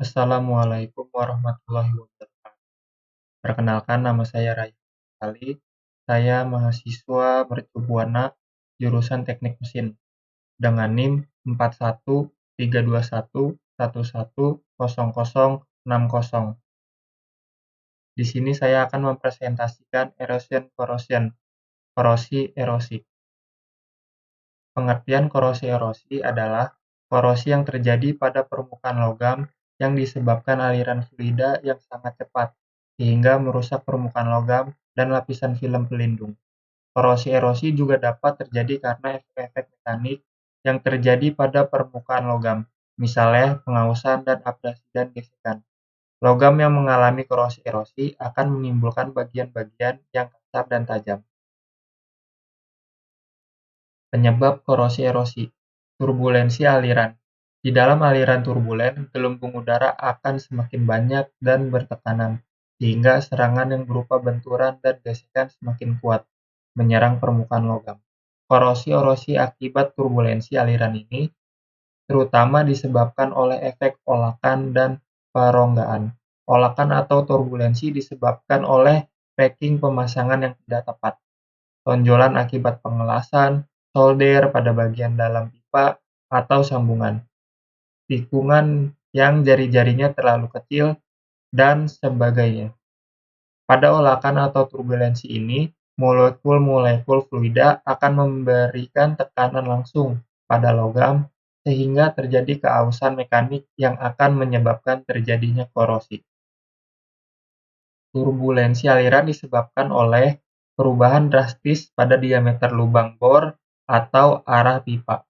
Assalamualaikum warahmatullahi wabarakatuh. Perkenalkan, nama saya Rayhan Ali. Saya mahasiswa Mercubuana jurusan Teknik Mesin dengan NIM 4131110060. Di sini saya akan mempresentasikan erosion corrosion, korosi erosi. Pengertian korosi erosi adalah korosi yang terjadi pada permukaan logam yang disebabkan aliran fluida yang sangat cepat, sehingga merusak permukaan logam dan lapisan film pelindung. Korosi erosi juga dapat terjadi karena efek-efek mekanik yang terjadi pada permukaan logam, misalnya pengausan dan abrasi dan gesekan. Logam yang mengalami korosi erosi akan menimbulkan bagian-bagian yang kasar dan tajam. Penyebab korosi erosi, turbulensi aliran. Di dalam aliran turbulen, gelembung udara akan semakin banyak dan bertekanan, sehingga serangan yang berupa benturan dan gesekan semakin kuat, menyerang permukaan logam. Korosi erosi akibat turbulensi aliran ini terutama disebabkan oleh efek olakan dan peronggaan. Olakan atau turbulensi disebabkan oleh packing pemasangan yang tidak tepat, tonjolan akibat pengelasan, solder pada bagian dalam pipa atau sambungan, tikungan yang jari-jarinya terlalu kecil, dan sebagainya. Pada olakan atau turbulensi ini, molekul-molekul fluida akan memberikan tekanan langsung pada logam sehingga terjadi keausan mekanik yang akan menyebabkan terjadinya korosi. Turbulensi aliran disebabkan oleh perubahan drastis pada diameter lubang bor atau arah pipa.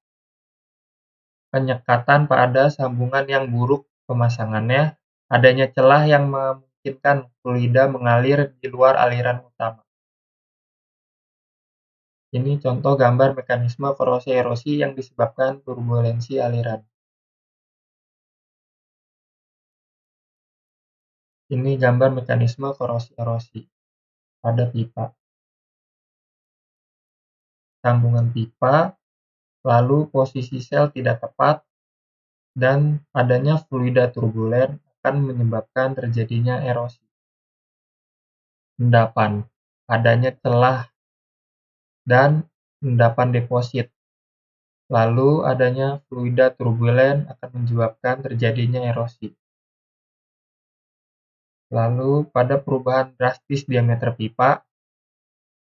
Penyekatan pada sambungan yang buruk pemasangannya, adanya celah yang memungkinkan fluida mengalir di luar aliran utama. Ini contoh gambar mekanisme korosi erosi yang disebabkan turbulensi aliran. Ini gambar mekanisme korosi erosi pada pipa. Sambungan pipa, lalu posisi sel tidak tepat, dan adanya fluida turbulen akan menyebabkan terjadinya erosi. Endapan, adanya celah dan endapan deposit. Lalu adanya fluida turbulen akan menyebabkan terjadinya erosi. Lalu pada perubahan drastis diameter pipa,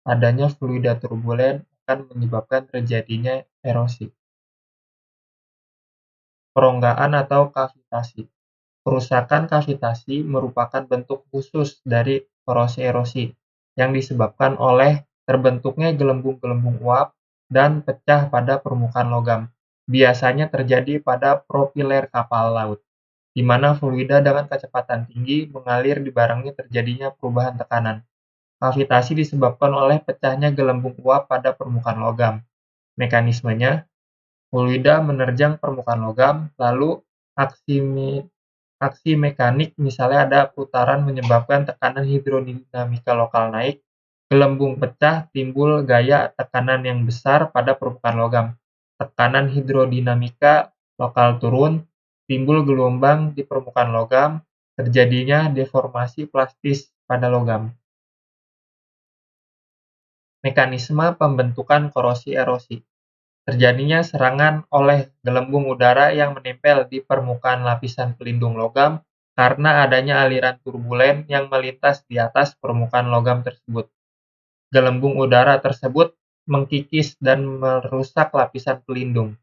adanya fluida turbulen akan menyebabkan terjadinya erosi. Peronggaan atau kavitasi. Kerusakan kavitasi merupakan bentuk khusus dari korosi erosi yang disebabkan oleh terbentuknya gelembung-gelembung uap dan pecah pada permukaan logam. Biasanya terjadi pada propeller kapal laut, di mana fluida dengan kecepatan tinggi mengalir dibarengi terjadinya perubahan tekanan. Kavitasi disebabkan oleh pecahnya gelembung uap pada permukaan logam. Mekanismenya, fluida menerjang permukaan logam, lalu aksi mekanik misalnya ada putaran menyebabkan tekanan hidrodinamika lokal naik, gelembung pecah, timbul gaya tekanan yang besar pada permukaan logam. Tekanan hidrodinamika lokal turun, timbul gelombang di permukaan logam, terjadinya deformasi plastis pada logam. Mekanisme pembentukan korosi erosi. Terjadinya serangan oleh gelembung udara yang menempel di permukaan lapisan pelindung logam karena adanya aliran turbulen yang melintas di atas permukaan logam tersebut. Gelembung udara tersebut mengkikis dan merusak lapisan pelindung.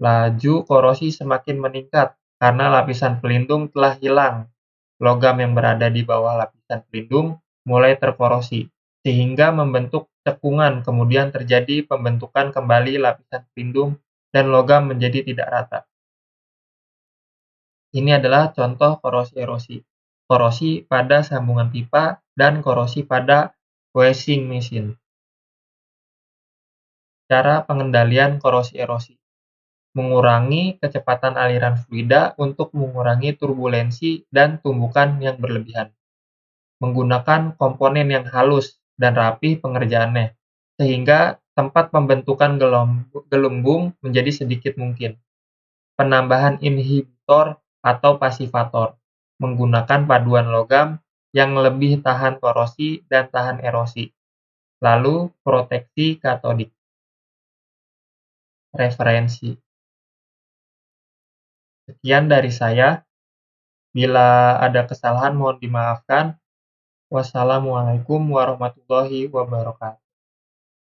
Laju korosi semakin meningkat karena lapisan pelindung telah hilang. Logam yang berada di bawah lapisan pelindung mulai terkorosi, sehingga membentuk cekungan, kemudian terjadi pembentukan kembali lapisan pelindung dan logam menjadi tidak rata. Ini adalah contoh korosi erosi. Korosi pada sambungan pipa dan korosi pada washing machine. Cara pengendalian korosi erosi. Mengurangi kecepatan aliran fluida untuk mengurangi turbulensi dan tumbukan yang berlebihan. Menggunakan komponen yang halus dan rapi pengerjaannya, sehingga tempat pembentukan gelembung menjadi sedikit mungkin. Penambahan inhibitor atau pasivator, menggunakan paduan logam yang lebih tahan korosi dan tahan erosi. Lalu, proteksi katodik. Referensi. Sekian dari saya. Bila ada kesalahan mohon dimaafkan. Wassalamualaikum warahmatullahi wabarakatuh.